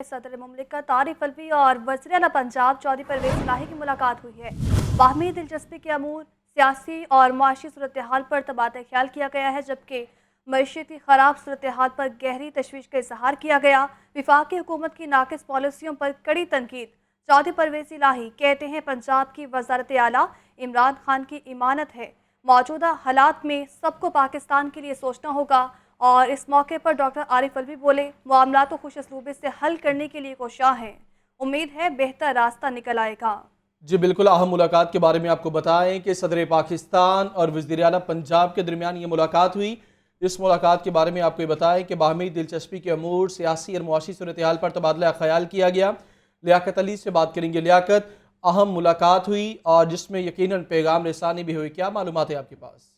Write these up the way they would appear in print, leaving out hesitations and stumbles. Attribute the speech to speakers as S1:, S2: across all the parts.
S1: सदर मुमलिकत आरिफ अलवी और वज़ीर आला पंजाब चौधरी परवेज़ इलाही की मुलाकात हुई है। बाहमी दिलचस्पी के अमूर, सियासी और माशी सूरत हाल पर तबादला ख्याल किया गया है, जबकि मईशती ख़राब सूरत हाल पर गहरी तशवीश का इजहार किया गया। विफाकी हुकूमत की नाकिस पॉलिसियों पर कड़ी तनकीद। चौधरी परवेज़ इलाही कहते हैं, पंजाब की वज़ारत आला इमरान खान की इमानत है। मौजूदा हालात में सबको पाकिस्तान के लिए सोचना होगा। और इस मौके पर डॉक्टर आरिफ अलवी बोले, मामला तो खुश असलूबी से हल करने के लिए कोशां हैं। उम्मीद है बेहतर रास्ता निकल आएगा।
S2: जी बिल्कुल, अहम मुलाकात के बारे में आपको बताएं कि सदर पाकिस्तान और वज़ीर आला पंजाब के दरमियान ये मुलाकात हुई। इस मुलाकात के बारे में आपको ये बताएं कि बाहमी दिलचस्पी के अमूर, सियासी और मुआशी सूरत हाल पर तबादला ख्याल किया गया। लियाकत अली से बात करेंगे। लियाकत, अहम मुलाकात हुई और जिसमें यकीनन पैगाम रसानी भी हुई, क्या मालूमात है आपके पास?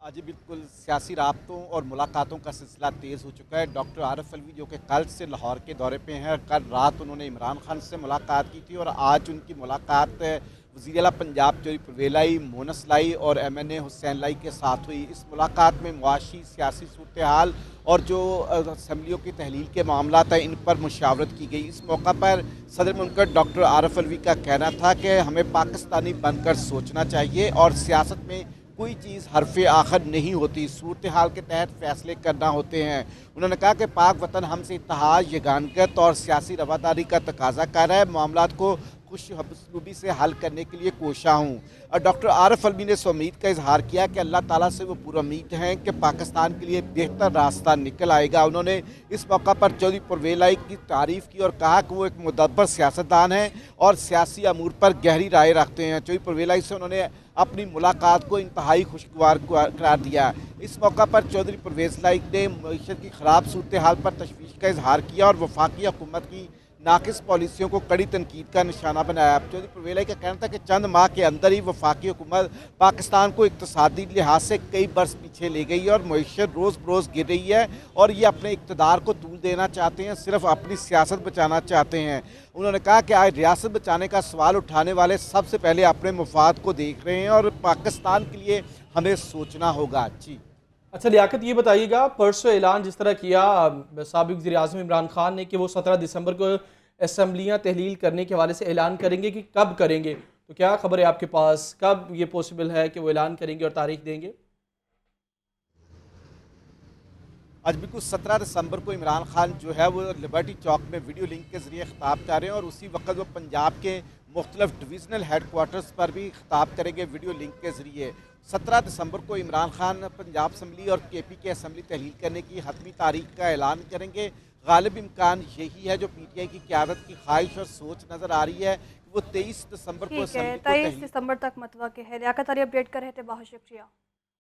S3: जी बिल्कुल, सियासी राब्तों और मुलाकातों का सिलसिला तेज़ हो चुका है। डॉक्टर आरिफ अलवी जो कि कल से लाहौर के दौरे पे हैं, कल रात उन्होंने इमरान खान से मुलाकात की थी और आज उनकी मुलाकात वज़ीर आला पंजाब चौधरी परवेज़ लाई, मोनस लाई और MNA हुसैन लाई के साथ हुई। इस मुलाकात में मुआशी सियासी सूरत हाल और जो असम्बलियों की तहलील के मामला हैं, इन पर मुशावरत की गई। इस मौका पर सदर मुमलिकत डॉक्टर आरिफ अलवी का कहना था कि हमें पाकिस्तानी बनकर सोचना चाहिए और सियासत में कोई चीज़ हरफ़ आखिर नहीं होती, सूरत हाल के तहत फ़ैसले करना होते हैं। उन्होंने कहा कि पाक वतन हमसे इत्तेहाद, यगानगत और सियासी रवादारी का तकाजा कर रहा है। मामलात को खुश हबसूबी से हल करने के लिए कोशा हूँ। और डॉक्टर आरिफ अलवी ने इस उम्मीद का इजहार किया कि अल्लाह ताला से वो पुरुम्मीद हैं कि पाकिस्तान के लिए बेहतर रास्ता निकल आएगा। उन्होंने इस मौका पर चौधरी परवेज़ लाई की तारीफ़ की और कहा कि वो एक मुदब्बर सियासतदान हैं और सियासी अमूर पर गहरी राय रखते हैं। चौधरी परवेज़ लाई से उन्होंने अपनी मुलाकात को इंतहाई खुशगवार करार दिया। इस मौका पर चौधरी परवेज़ लाई ने मईशत की ख़राब सूरत हाल पर तशवीश का इजहार किया और वफाकी हुकूमत की नाकिस पॉलिसियों को कड़ी तनकीद का निशाना बनाया। चौधरी परवेज़ लाई का कहना था कि चंद माह के अंदर ही वफाकी हुकूमत पाकिस्तान को इक़्तिसादी लिहाज से कई बरस पीछे ले गई है और मईशत रोज़ बरोज़ गिर रही है और ये अपने इक़्तिदार को तूल देना चाहते हैं, सिर्फ अपनी सियासत बचाना चाहते हैं। उन्होंने कहा कि आज रियासत बचाने का सवाल उठाने वाले सबसे पहले अपने मुफाद को देख रहे हैं और पाकिस्तान के लिए हमें सोचना होगा। जी
S2: अच्छा लियाकत, ये बताइएगा, परसों ऐलान जिस तरह किया साबिक़ वज़ीर आज़म इमरान खान ने कि वो 17 दिसंबर को असम्बलियाँ तहलील करने के हवाले से ऐलान करेंगे कि कब करेंगे, तो क्या खबर है आपके पास, कब ये पॉसिबल है कि वो ऐलान करेंगे और तारीख देंगे?
S3: आज बिल्कुल 17 दिसंबर को इमरान खान जो है वो लिबर्टी चौक में वीडियो लिंक के ज़रिए खिताब कर रहे हैं और उसी वक्त वो पंजाब के मुख्तलिफ डिवीज़नल हेडकोार्टर्स पर भी खिताब करेंगे वीडियो लिंक के ज़रिए। 17 दिसंबर को इमरान खान पंजाब असम्बली और KP के असम्बली तहलील करने की हतमी तारीख का ऐलान करेंगे। गालिब इम्कान यही है, जो PTI की क़यादत की ख्वाहिश और सोच नज़र आ रही है कि वो 23 दिसंबर को
S1: ठीक है,
S3: असम्बली को
S1: 23
S3: तहलील।
S1: दिसंबर तक मतवक़्क़े है। लियाकत अली अपडेट कर रहे थे, बहुत शुक्रिया।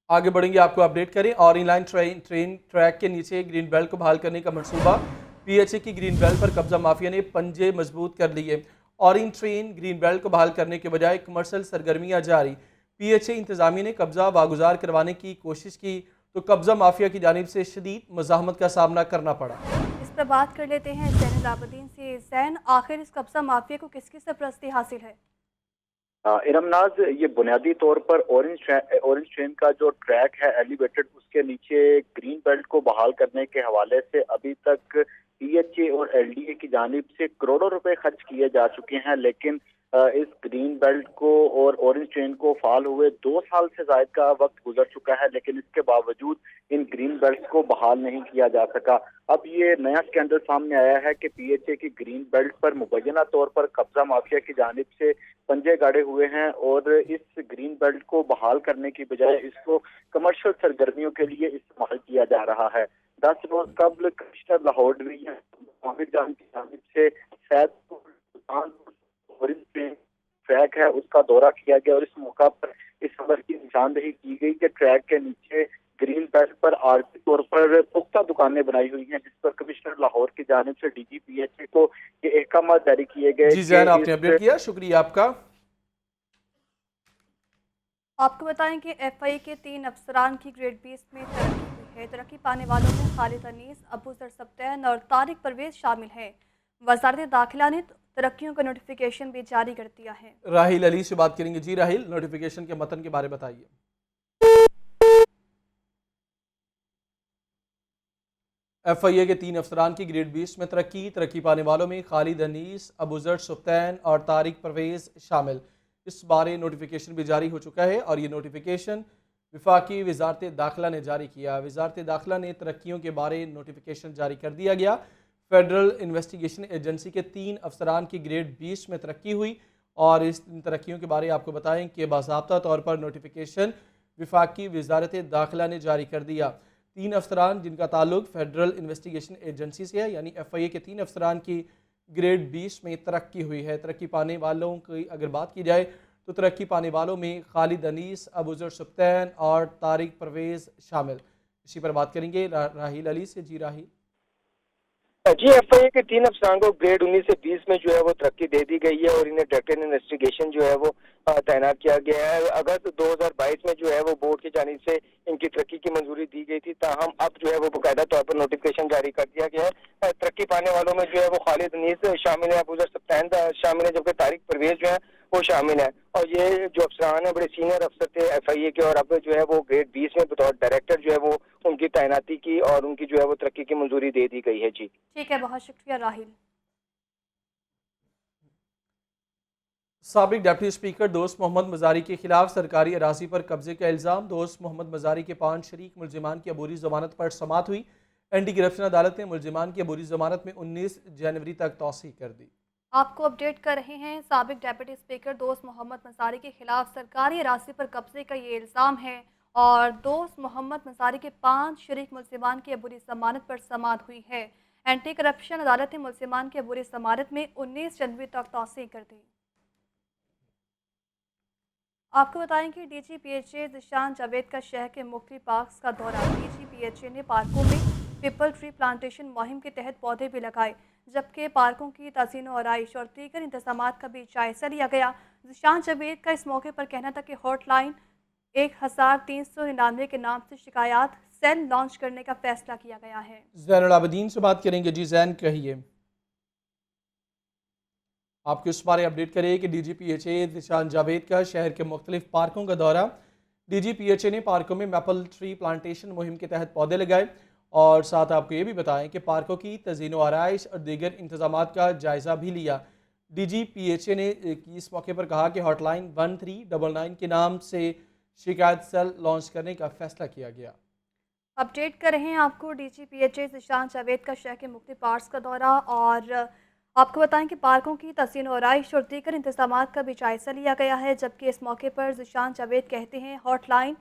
S2: आगे बढ़ेंगे, आपको अपडेट करें। और इनलाइन ट्रेन ट्रैक के नीचे ग्रीन बेल्ट को बहाल करने का मंसूबा। PHA की ग्रीन बेल्ट पर कब्जा माफिया ने पंजे मजबूत कर लिए। और इन ट्रेन ग्रीन बेल्ट को बहाल करने के बजाय कमर्शल सरगर्मियां जारी। PHA इंतजामिया ने कब्जा वागुजार करवाने की कोशिश की तो कब्जा माफिया की जानिब से शदीद मज़ाहमत का सामना करना पड़ा।
S1: इस पर बात कर लेते हैं ज़ैन अलाउद्दीन से। ज़ैन, आखिर इस कब्जा माफिया को किसकी सरपरस्ती हासिल है?
S4: इरमनाज, ये बुनियादी तौर पर ऑरेंज ट्रेन का जो ट्रैक है एलिवेटेड, उसके नीचे ग्रीन बेल्ट को बहाल करने के हवाले से अभी तक PHA और LDA की जानिब से करोड़ों रुपए खर्च किए जा चुके हैं, लेकिन इस ग्रीन बेल्ट को और ऑरेंज ट्रेन को फाल हुए 2 साल से ज्यादा का वक्त गुजर चुका है, लेकिन इसके बावजूद इन ग्रीन बेल्ट को बहाल नहीं किया जा सका। अब ये नया स्कैंडल सामने आया है कि PHA की ग्रीन बेल्ट पर मुबैना तौर पर कब्जा माफिया की जानिब से पंजे गाड़े हुए हैं और इस ग्रीन बेल्ट को बहाल करने की बजाय इसको कमर्शियल सरगर्मियों के लिए इस्तेमाल किया जा रहा है। 10 रोज कबल कमिश्नर लाहौर डिवीजन मोहित जान की जानिब से ट्रैक है उसका दौरा किया गया और इस मौका पर इस खबर की निशानदेही की गई कि ट्रैक के नीचे ग्रीन बेल्ट पर आरजी तौर पर पुख्ता दुकानें बनाई हुई हैं, जिस पर कमिश्नर लाहौर की जानिब से DG PHA को ये अहकाम जारी किए गए
S2: जी
S4: कि
S2: जैन, आपने अपडेट किया, शुक्रिया आपका।
S1: आपको बताएं कि FI के 3 अफसरान की ग्रेड 20 में तरक्की हुई है। तरक्की पाने वालों में खालिद अनीस, अबू जर सब्तैन और तारिक परवेज शामिल हैं। वज़ारत दाखिला ने तरक्कियों का नोटिफिकेशन भी जारी कर दिया है।
S2: राहिल अली से बात करेंगे। जी राहिल, नोटिफिकेशन के मतन के बारे में बताइए। FIA के 3 अफसरान की ग्रेड 20 में तरक्की पाने वालों में खालिद अनीस, अबूजर सुब्तैन और तारिक परवेज़ शामिल। इस बारे नोटिफिकेशन भी जारी हो चुका है और ये नोटिफिकेशन वफाकी वजारत दाखिला ने जारी किया। वजारत दाखिला ने तरक्कियों के बारे नोटिफिकेशन जारी कर दिया गया। फेडरल इन्वेस्टिगेशन एजेंसी के 3 अफसरान की ग्रेड 20 में तरक्की हुई और इस तरक्कियों के बारे आपको बताएं कि बाज़ाब्ता तौर पर नोटिफिकेशन वफाकी वजारत दाखिला ने जारी कर दिया। 3 अफसरान जिनका ताल्लुक फेडरल इन्वेस्टिगेशन एजेंसी से है, यानी FIA के 3 अफसरान की ग्रेड 20 में तरक्की हुई है। तरक्की पाने वालों की अगर बात की जाए तो तरक्की पाने वालों में खालिद अनीस, अबूजर सुब्तैन और तारिक परवेज़ शामिल। इसी पर बात करेंगे राहिल अली से। जी राहिल।
S5: जी, FIA के 3 अफसरान को ग्रेड 19 से 20 में जो है वो तरक्की दे दी गई है और इन्हें डायरेक्टर इन्वेस्टिगेशन जो है वो तैनात किया गया है। अगस्त 2022 में जो है वो बोर्ड की जानिब से इनकी तरक्की की मंजूरी दी गई थी, ताहम अब जो है वो बाकायदा तौर पर नोटिफिकेशन जारी कर दिया गया है। तरक्की पाने वालों में जो है वो खालिद अनीस शामिल है, अबूजर सुब्तैन शामिल है, जबकि तारिक परवेज जो है वो शामिल है। और ये जो अफसरान है बड़े सीनियर अफसर थे FIA के, और अब जो है वो ग्रेड 20 में बतौर डायरेक्टर जो है वो उनकी तैनाती की और उनकी जो है वो तरक्की की मंजूरी दे दी गई है। जी
S1: ठीक है, बहुत शुक्रिया राहिल।
S2: साबिक डिप्टी स्पीकर दोस्त मोहम्मद मजारी के खिलाफ सरकारी अराजी पर कब्जे का इल्ज़ाम। दोस्त मोहम्मद मजारी के 5 शरीक मुलजिमान की अबूरी जमानत पर समाअत हुई। एंटी करप्शन अदालत ने मुलजिमान की अबूरी जमानत में 19 जनवरी तक तौसीह कर दी।
S1: आपको अपडेट कर रहे हैं। साबिक डेप्यूटी स्पीकर दोस्त मोहम्मद मसारी के खिलाफ सरकारी अराजी पर कब्जे का ये इल्ज़ाम है और दोस्त मोहम्मद मसारी के 5 शरीक मुलजिमान की अबूरी जमानत पर समाअत हुई है। एंटी करप्शन अदालत ने मुलजिमान की अबूरी जमानत में 19 जनवरी तक तौसीह कर दी। आपको बताएं कि DGPHA ज़िशान जावेद का शहर के मुख्तलिफ पार्क्स का दौरा। DGPHA ने पार्कों में पीपल ट्री प्लांटेशन मुहिम के तहत पौधे भी लगाए, जबकि पार्कों की तज़ीन और आइश और दीगर इंतजामात का भी जायज़ा लिया गया। ज़िशान जावेद का इस मौके पर कहना था कि हॉटलाइन 1399 के नाम से शिकायत सेल लॉन्च करने का फैसला किया गया है।
S2: ज़ैनुल आबिदीन से बात करेंगे। जी जैन, कहिए। आपको इस बारे अपडेट करें कि DGPHA ज़िशान जावेद का शहर के मुख्तलिफ पार्कों का दौरा। DGPHA ने पार्कों में मैपल ट्री प्लांटेशन मुहिम के तहत पौधे लगाए और साथ आपको ये भी बताएं कि पार्कों की तज़ीन व आराइश और दीगर इंतजामात का जायज़ा भी लिया। DGPHA ने इस मौके पर कहा कि हॉटलाइन 1399 के नाम से शिकायत सेल लॉन्च करने का फैसला किया गया।
S1: अपडेट कर रहे हैं आपको DGPHA ज़िशान जावेद का शहर के मुख्तलिफ पार्क्स का दौरा और आपको बताएं कि पार्कों की तज़ीन और आइश और दीगर इंतजामात का भी जायज़ा लिया गया है, जबकि इस मौके पर ज़िशान जावेद कहते हैं हॉटलाइन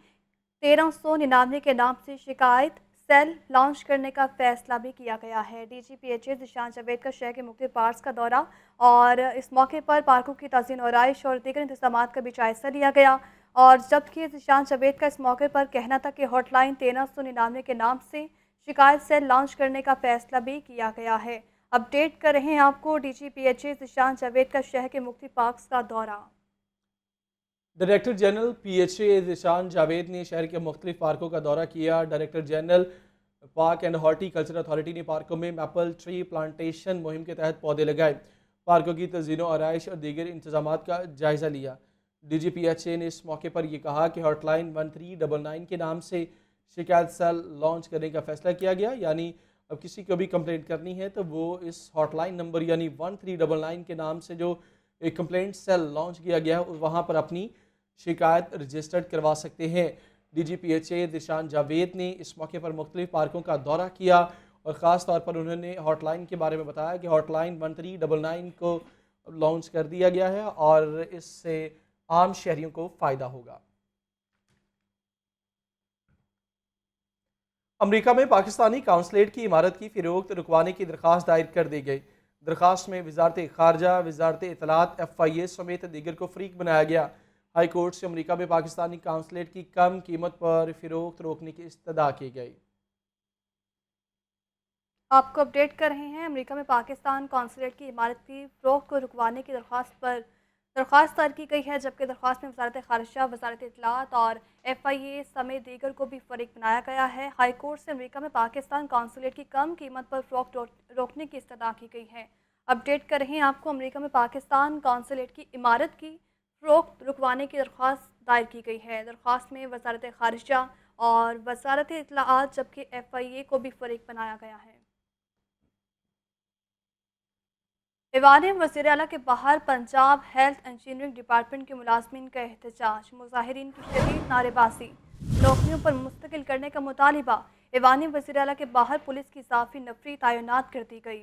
S1: 1399 के नाम से शिकायत सेल लॉन्च करने का फैसला भी किया गया है। DGPHA ज़िशान जावेद का शहर के मुख्तलिफ पार्क्स का दौरा और इस मौके पर पार्कों की तज़ीन और आइश और दीगर इंतजामात का भी जायज़ा लिया गया और जबकि ज़िशान जावेद का इस मौके पर कहना था कि हॉटलाइन 1399 के नाम से शिकायत सेल लॉन्च करने का फैसला भी किया गया है। अपडेट कर रहे हैं आपको DGPHA ज़िशान जावेद का शहर के मुख्तलिफ पार्क्स का दौरा।
S2: Director general PHA Zeeshan Javed ने शहर के मुख्तलिफ पार्कों का दौरा किया। Director general park and horticulture authority ने पार्कों में मैपल ट्री प्लांटेशन मुहिम के तहत पौधे लगाए, पार्कों की तज़ीन व आराइश और दीगर इंतजामात का जायज़ा लिया। DGPHA ने इस मौके पर यह कहा कि हॉटलाइन 1399 के नाम से शिकायत सेल लॉन्च करने का फैसला किया गया, यानी अब किसी को भी कंप्लेंट करनी है तो वो इस हॉटलाइन नंबर यानी 1399 के नाम से जो एक कंप्लेंट सेल लॉन्च किया गया है वहाँ पर अपनी शिकायत रजिस्टर्ड करवा सकते हैं। DGPHA ज़िशान जावेद ने इस मौके पर मुख्तलिफ पार्कों का दौरा किया और ख़ास तौर पर उन्होंने हॉटलाइन के बारे में बताया कि हॉटलाइन 1399 को लॉन्च कर दिया गया है और इससे आम शहरियों को फ़ायदा होगा। अमेरिका में पाकिस्तानी काउंसलेट की इमारत की फ़रोख्त रुकवाने की दरख्वास्त दायर कर दी गई। दरख्वास्त में वजारत ख़ारजा, वजारत इत्तलात, FIA समेत दीगर को फ़रीक बनाया गया। हाई कोर्ट से अमेरिका में पाकिस्तानी काउंसलेट की कम कीमत पर फ़रोख्त रोकने की इस्तदा की गई।
S1: आपको अपडेट कर रहे हैं। अमेरिका में पाकिस्तान कौंसलेट की इमारत की फ़रोख्त को रुकवाने की दरख्वास्त पर दरख्वास्त दायर की गई है, जबकि दरख्वास्त में वजारत ख़ारजा, वजारत इत्तलात और FIA समेत दीगर को भी फ़रीक बनाया गया है। हाई कोर्ट से अमेरिका में पाकिस्तान कौंसलेट की कम कीमत पर फ़रोख्त रोकने की इस्तदा की गई है। अपडेट कर रहे हैं आपको। अमेरिका में पाकिस्तान कौंसलेट की इमारत की फ़रोख्त रुकवाने की दरख्वास्त दायर की गई है। दरख्वास्त में वजारत ख़ारजा और वजारत इत्तलात जबकि FIA को भी फ़रीक बनाया गया है। ईवान वज़ीर आला के बाहर पंजाब हेल्थ इंजीनियरिंग डिपार्टमेंट के मुलाजमीन का एहतजाज, मुजाहिरीन की शदीद नारेबाजी, नौकरियों पर मुस्तकिल करने का मुतालिबा। ईवान वज़ीर आला के बाहर पुलिस की इजाफी नफरी तैनात कर दी गई।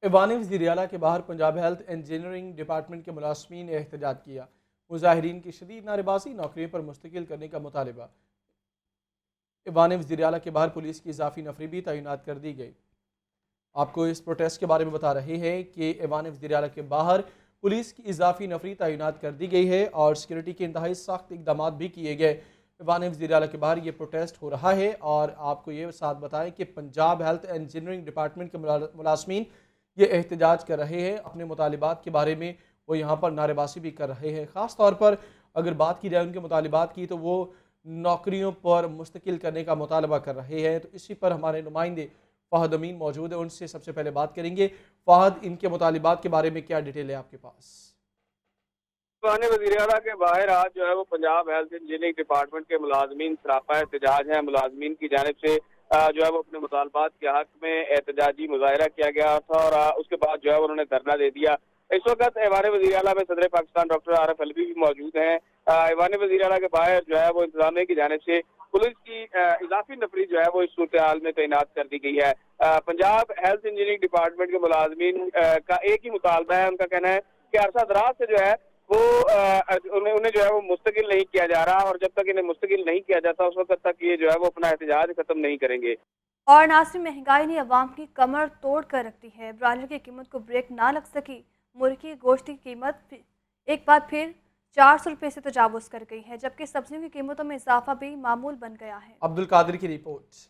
S2: ईवान वज़ीर आला के बाहर पंजाब हेल्थ इंजीनियरिंग डिपार्टमेंट के मुलाजमीन ने एहतजाज किया, मुजाहिरीन की शदीद नारेबाजी, नौकरियों पर मुस्तकिल करने का मुतालिबा। ईवान वज़ीर आला के बाहर पुलिस की इजाफी नफरी भी तैनात कर दी गई। आपको इस प्रोटेस्ट के बारे में बता रहे हैं कि ईवान वज़ीर आला के बाहर पुलिस की इजाफी नफरी तैनात कर दी गई है और सिक्योरिटी के इंतहाई सख्त इकदाम भी किए गए। ईवान वज़ीर आला के बाहर ये प्रोटेस्ट हो रहा है और आपको ये साथ बताएं कि पंजाब हेल्थ इंजीनियरिंग डिपार्टमेंट के मुलाजमीन ये एहतजाज कर रहे हैं। अपने मुतालिबात के बारे में वो यहाँ पर नारेबाजी भी कर रहे हैं। ख़ास तौर पर अगर बात की जाए उनके मुतालिबात की तो वो नौकरियों पर मुस्तकिल करने का मुतालबा कर रहे हैं। तो इसी पर हमारे नुमाइंदे फ़हद अमीन मौजूद है, उनसे सबसे पहले बात करेंगे। फ़हद, इनके मुतालिबात के बारे में क्या डिटेल है आपके पास?
S5: वज़ीर आला के बाहर आज जो है वो पंजाब हेल्थ इंजीनियरिंग डिपार्टमेंट के मुलाजमीन सरापा एहतजाज है। मुलाजमीन की जानिब से जो है वो अपने मुतालबात के हक में एहतजाजी मुजाहरा किया गया था और उसके बाद जो है उन्होंने धरना दे दिया। इस वक्त ईवान वज़ीर आला में सदर पाकिस्तान डॉक्टर आरिफ अलवी भी मौजूद हैं। ईवान वज़ीर आला के बाहर जो है वो इंतजामिया की जानिब से पुलिस की इजाफी नफरी जो है वो इस सूरत हाल में तैनात कर दी गई है। पंजाब हेल्थ इंजीनियरिंग डिपार्टमेंट के मुलाजमीन का एक ही मुतालबा है, उनका कहना है कि अरसा दराज से जो है वो उन्हें जो है वो मुस्तकिल नहीं किया जा रहा और जब तक इन्हें मुस्तकिल नहीं किया जाता उस वक्त तक ये जो है वो अपना एहतजाज खत्म नहीं करेंगे।
S1: और नासिर, महंगाई ने अवाम की कमर तोड़ कर रख दी है। ब्रॉयलर की कीमत को ब्रेक ना लग सकी। मुर्गी गोश्त की कीमत एक बार फिर 400 रुपये से तजावुज़ कर गई है, जबकि सब्जियों की कीमतों में इजाफा भी मामूल बन गया है।
S2: अब्दुल कादिर की रिपोर्ट।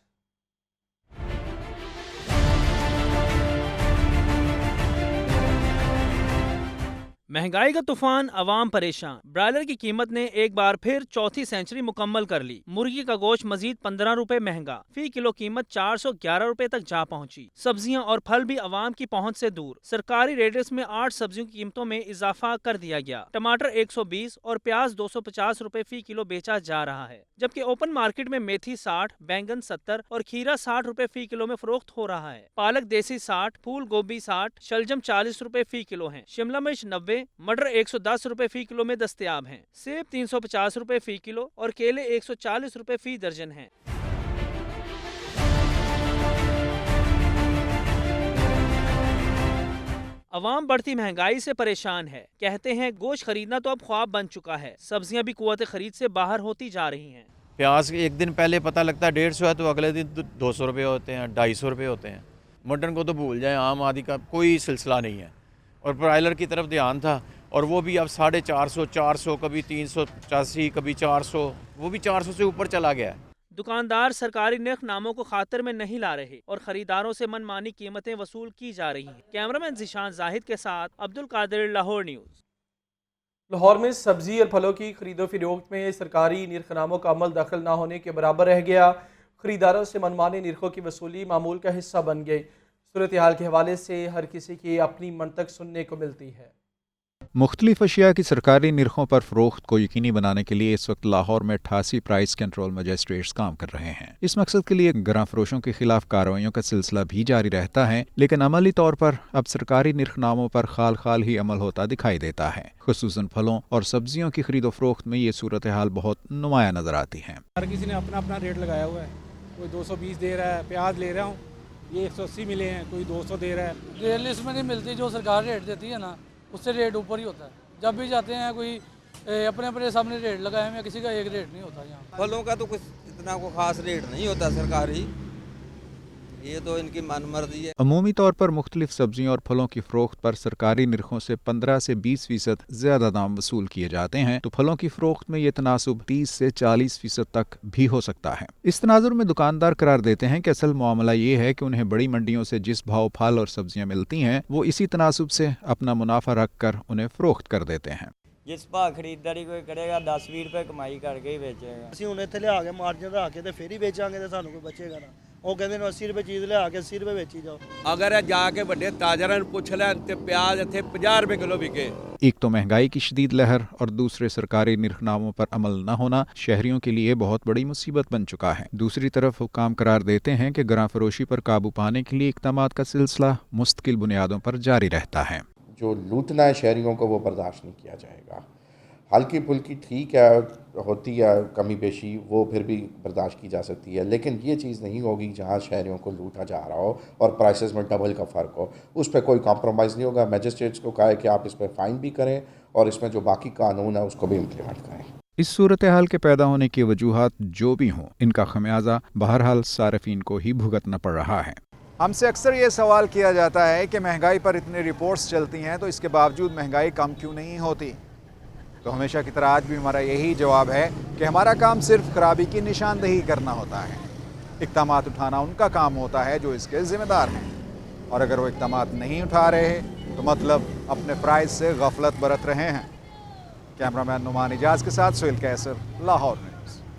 S6: महंगाई का तूफान, अवाम परेशान। ब्रॉयलर की कीमत ने एक बार फिर चौथी सेंचुरी मुकम्मल कर ली। मुर्गी का गोश्त मजीद 15 रुपए महंगा, फी किलो कीमत 411 रुपए तक जा पहुंची। सब्जियां और फल भी अवाम की पहुंच से दूर। सरकारी रेट्स में 8 सब्जियों की कीमतों में इजाफा कर दिया गया। टमाटर 120 और प्याज 250 रुपए फी किलो बेचा जा रहा है, जबकि ओपन मार्केट में मेथी 60, बैंगन 70 और खीरा 60 रुपए फी किलो में फरोख्त हो रहा है। पालक देसी 60, फूल गोभी 60, शलजम 40 रुपए फी किलो है। शिमला मिर्च 90, मटर 110 रुपए फी किलो में दस्तयाब हैं। सेब 350 रुपए फी किलो और केले 140 रुपए फी दर्जन हैं। अवाम बढ़ती महंगाई से परेशान है। कहते हैं गोश्त खरीदना तो अब ख्वाब बन चुका है। सब्जियां भी कुव्वत खरीद से बाहर होती जा रही हैं।
S7: प्याज एक दिन पहले पता लगता है 150 है तो अगले दिन 200 रुपये होते हैं, 250 रुपये होते हैं। मटन को तो भूल जाएं, आम आदमी का कोई सिलसिला नहीं है। और ब्रॉयलर की तरफ ध्यान था और वो भी अब 450, 400, कभी 385, कभी 400, वो भी 400 से ऊपर चला गया है।
S6: दुकानदार सरकारी निर्खनामों को खातर में नहीं ला रहे और खरीदारों से मनमानी कीमतें वसूल की जा रही हैं। कैमरामैन जिशान जाहिद के साथ अब्दुल कादिर, लाहौर न्यूज़।
S2: लाहौर में सब्जी और फलों की खरीदो फरोख्त में सरकारी निर्खनामों का अमल दखल न होने के बराबर रह गया। खरीदारों से मनमाने निर्खों की वसूली मामूल का हिस्सा बन गई। सूरत हाल के हवाले से हर किसी की अपनी मंतक सुनने को मिलती है।
S8: मुख्तलिफ अशिया की सरकारी निरखों पर फरोख्त को यकीनी बनाने के लिए इस वक्त लाहौर में 88 प्राइस कंट्रोल मजिस्ट्रेट्स काम कर रहे हैं। इस मकसद के लिए गरां फरोशों के खिलाफ कार्रवाइयों का सिलसिला भी जारी रहता है, लेकिन अमली तौर पर अब सरकारी निरखनामों पर खाल खाल ही अमल होता दिखाई देता है। खुसूसन फलों और सब्जियों की खरीदो फरोख्त में ये सूरत हाल बहुत नुमाया नजर आती है।
S9: हर किसी ने अपना अपना रेट लगाया हुआ है। कोई 220 दे रहा है, प्याज ले रहा हूँ ये 180 मिले हैं, कोई 200 दे रहा है।
S10: रेट लिस्ट में नहीं मिलती, जो सरकार रेट देती है ना उससे रेट ऊपर ही होता है। जब भी जाते हैं कोई अपने अपने सामने रेट लगाए हुए, किसी का एक रेट नहीं होता यहाँ।
S11: फलों का तो कुछ इतना को खास रेट नहीं होता सरकारी, ये तो इनकी मनमर्जी है।
S8: अमूमी तौर पर मुख्तलिफ सब्जियों और फलों की फरोख्त पर सरकारी निरखों से 15 से 20% ज्यादा दाम वसूल किए जाते हैं, तो फलों की फरोख्त में ये तनासुब 30 से 40% तक भी हो सकता है। इस तनाजुर में दुकानदार करार देते हैं कि असल मामला ये है कि उन्हें बड़ी मंडियों से जिस भाव फल और सब्जियां मिलती हैं वो इसी तनासुब से अपना मुनाफा रख कर उन्हें फरोख्त कर देते हैं।
S12: जिस भाव खरीदारी कोई करेगा 10-20 रुपए कमाई करके ही बेचेगा।
S13: ਅਸੀਂ ਹੁਣ ਇੱਥੇ ਲਿਆ ਕੇ ਮਾਰਜਨ ਰੱਖ ਕੇ ਤੇ ਫੇਰ ਹੀ ਵੇਚਾਂਗੇ ਤੇ ਸਾਨੂੰ ਕੋਈ ਬਚੇਗਾ ਨਾ। ਉਹ ਕਹਿੰਦੇ ਨੇ 80 ਰੁਪਏ ਚੀਜ਼ ਲਿਆ ਕੇ 80 ਰੁਪਏ ਵੇਚੀ ਜਾਓ।
S14: अगर जाके ਵੱਡੇ ਤਾਜਰਾਂ ਨੂੰ ਪੁੱਛ ਲੈਣ ਤੇ ਪਿਆਜ਼ ਇੱਥੇ 50 रुपए किलो ਵਿਕੇ।
S8: एक तो महंगाई की शदीद लहर और दूसरे सरकारी निर्खनामों पर अमल न होना शहरियों के लिए बहुत बड़ी मुसीबत बन चुका है। दूसरी तरफ हुक्काम करार देते हैं कि गरां फरोशी पर काबू पाने के लिए इक़दामात का सिलसिला मुस्तकिल बुनियादों पर जारी रहता है।
S15: जो लूटना है शहरियों को वो बर्दाश्त नहीं किया जाएगा। हल्की फुल्की ठीक है, होती है कमी पेशी, वो फिर भी बर्दाश्त की जा सकती है, लेकिन ये चीज़ नहीं होगी जहाँ शहरियों को लूटा जा रहा हो और प्राइसेस में डबल का फ़र्क हो। उस पर कोई कॉम्प्रोमाइज़ नहीं होगा। मैजिस्ट्रेट्स को कहा है कि आप इस पर फ़ाइन भी करें और इसमें जो बाकी कानून है उसको भी इम्प्लीमेंट करें।
S8: इस सूरत हाल के पैदा होने की वजूहात जो भी हों, इनका खमियाजा बहरहाल सारिफीन को ही भुगतना पड़ रहा है।
S16: हमसे अक्सर ये सवाल किया जाता है कि महंगाई पर इतनी रिपोर्ट्स चलती हैं तो इसके बावजूद महंगाई कम क्यों नहीं होती। तो हमेशा की तरह आज भी हमारा यही जवाब है कि हमारा काम सिर्फ खराबी की निशानदेही करना होता है। इक़दामात उठाना उनका काम होता है जो इसके ज़िम्मेदार हैं, और अगर वो इक़दामात नहीं उठा रहे तो मतलब अपने प्राइस से गफलत बरत रहे हैं। कैमरामैन नुमान इजाज़ के साथ सुहेल कैसर, लाहौर में।